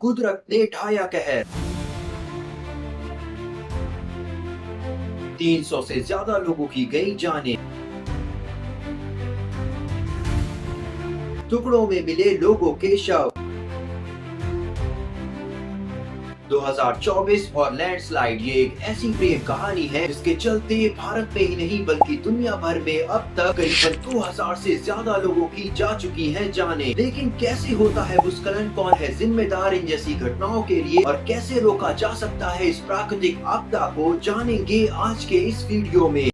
कुदरत ने ढाया कहर। 300 से ज्यादा लोगों की गई जानें। टुकड़ों में मिले लोगों के शव। 2024 और लैंडस्लाइड ये एक ऐसी प्रेम कहानी है जिसके चलते भारत में ही नहीं बल्कि दुनिया भर में अब तक करीबन 2000 से ज्यादा लोगों की जा चुकी हैं जानें। लेकिन कैसे होता है भूस्खलन, कौन है जिम्मेदार इन जैसी घटनाओं के लिए और कैसे रोका जा सकता है इस प्राकृतिक आपदा को, जानेंगे आज के इस वीडियो में।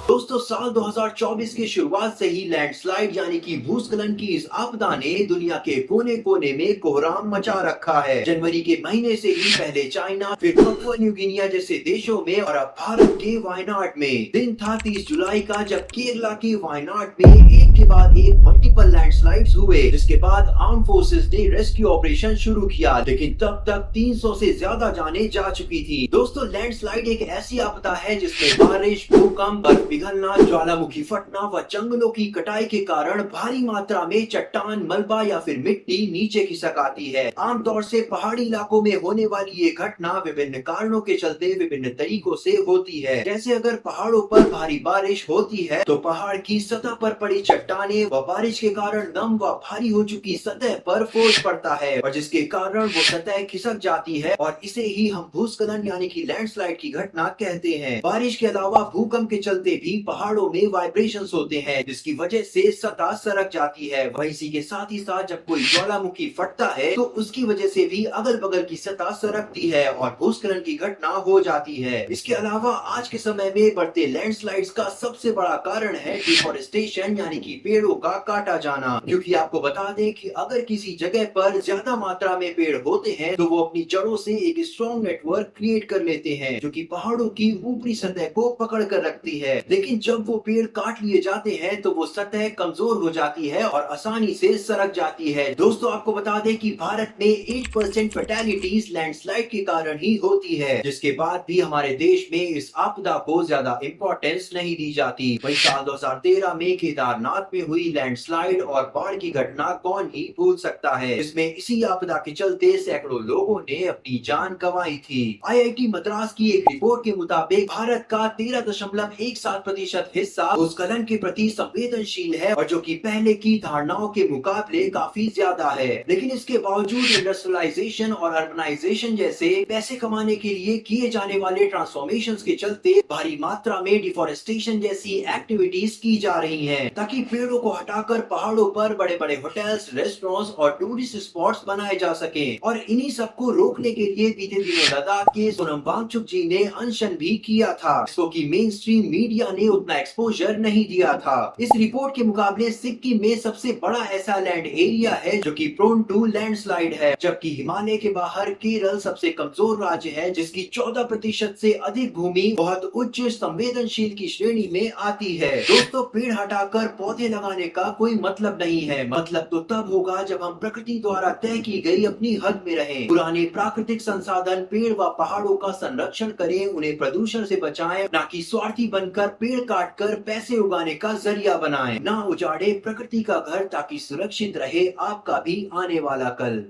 दोस्तों, साल 2024 की शुरुआत से ही लैंडस्लाइड यानी कि भूस्खलन की इस आपदा ने दुनिया के कोने कोने में कोहराम मचा रखा है। जनवरी के महीने से ही पहले चाइना, फिर पपुआ न्यू गिनिया जैसे देशों में और अब भारत के वायनाड में। दिन था 30 जुलाई का जब केरला के वायनाड में एक के बाद एक मल्टीपल लैंडस्लाइड्स हुए, जिसके बाद आर्म फोर्सेस ने रेस्क्यू ऑपरेशन शुरू किया, लेकिन तब तक 300 से ज्यादा जानें जा चुकी थी। दोस्तों, लैंडस्लाइड एक ऐसी आपदा है जिसमें बारिश, भूकंप, बर्फ पिघलना, ज्वालामुखी फटना व जंगलों की कटाई के कारण भारी मात्रा में चट्टान, मलबा या फिर मिट्टी नीचे खिसक आती है। आमतौर से पहाड़ी इलाकों में होने वाली ये घटना विभिन्न कारणों के चलते विभिन्न तरीकों से होती है। जैसे अगर पहाड़ों पर भारी बारिश होती है तो पहाड़ की सतह पर पड़ी चट्टानें व बारिश के कारण नम व भारी हो चुकी सतह पर फोर्स पड़ता है और जिसके कारण वो सतह खिसक जाती है और इसे ही हम भूस्खलन यानी कि लैंडस्लाइड की घटना कहते हैं। बारिश के अलावा भूकंप के चलते भी पहाड़ों में वाइब्रेशंस होते हैं जिसकी वजह से सतह सरक जाती है। वहीं इसी के साथ ही साथ जब कोई ज्वालामुखी फटता है तो उसकी वजह से भी अगल बगल की सतह सरकती है और भूस्खलन की घटना हो जाती है। इसके अलावा आज के समय में बढ़ते लैंडस्लाइड्स का सबसे बड़ा कारण है डिफॉरेस्टेशन यानी कि पेड़ों का काटा जाना। क्योंकि आपको बता दें कि अगर किसी जगह पर ज्यादा मात्रा में पेड़ होते हैं तो वो अपनी जड़ों से एक स्ट्रॉन्ग नेटवर्क क्रिएट कर लेते हैं जो कि पहाड़ों की ऊपरी सतह को पकड़ कर रखती है। लेकिन जब वो पेड़ काट लिए जाते हैं तो वो सतह कमजोर हो जाती है और आसानी से सरक जाती है। दोस्तों, आपको बता दें कि भारत में 8% फैटेलिटीज लैंडस्लाइड के कारण ही होती है, जिसके बाद भी हमारे देश में इस आपदा को ज्यादा इम्पोर्टेंस नहीं दी जाती। वही साल 2013 में केदारनाथ में हुई लैंडस्लाइड और बाढ़ की घटना कौन ही भूल सकता है। इसमें इसी आपदा के चलते सैकड़ों लोगों ने अपनी जान गंवाई थी। IIT मद्रास की एक रिपोर्ट के मुताबिक भारत का 13.17% हिस्सा भूस्खलन के प्रति संवेदनशील है और जो कि पहले की धारणाओं के मुकाबले काफी ज्यादा है। लेकिन इसके बावजूद इंडस्ट्रियलाइजेशन और अर्बनाइजेशन जैसे पैसे कमाने के लिए किए जाने वाले ट्रांसफॉर्मेशंस के चलते भारी मात्रा में डिफॉरेस्टेशन जैसी एक्टिविटीज की जा रही हैं ताकि पेड़ों को हटाकर पहाड़ों पर बड़े बड़े होटल्स, रेस्टोरेंट्स और टूरिस्ट स्पॉट्स बनाए जा सके। और इन्हीं सबको रोकने के लिए बीते दिनों लद्दाख के सोनम वांगचुक जी ने अनशन भी किया था, जिसको कि मेन स्ट्रीम मीडिया ने उतना एक्सपोजर नहीं दिया था। इस रिपोर्ट के मुकाबले सिक्किम में सबसे बड़ा ऐसा लैंड एरिया है जो कि प्रोन टू लैंडस्लाइड है, जबकि हिमालय के बाहर केरल सबसे कमजोर राज्य है जिसकी 14% से अधिक भूमि बहुत उच्च संवेदनशील की श्रेणी में आती है। दोस्तों, पेड़ हटाकर पौधे लगाने का कोई मतलब नहीं है। मतलब तो तब होगा जब हम प्रकृति द्वारा तय की गई अपनी हद में रहें, पुराने प्राकृतिक संसाधन पेड़ व पहाड़ों का संरक्षण करें, उन्हें प्रदूषण से बचाएं, ना कि स्वार्थी बनकर पेड़ काटकर पैसे उगाने का जरिया बनाएं। ना उजाड़े प्रकृति का घर ताकि सुरक्षित रहे आपका भी आने वाला कल।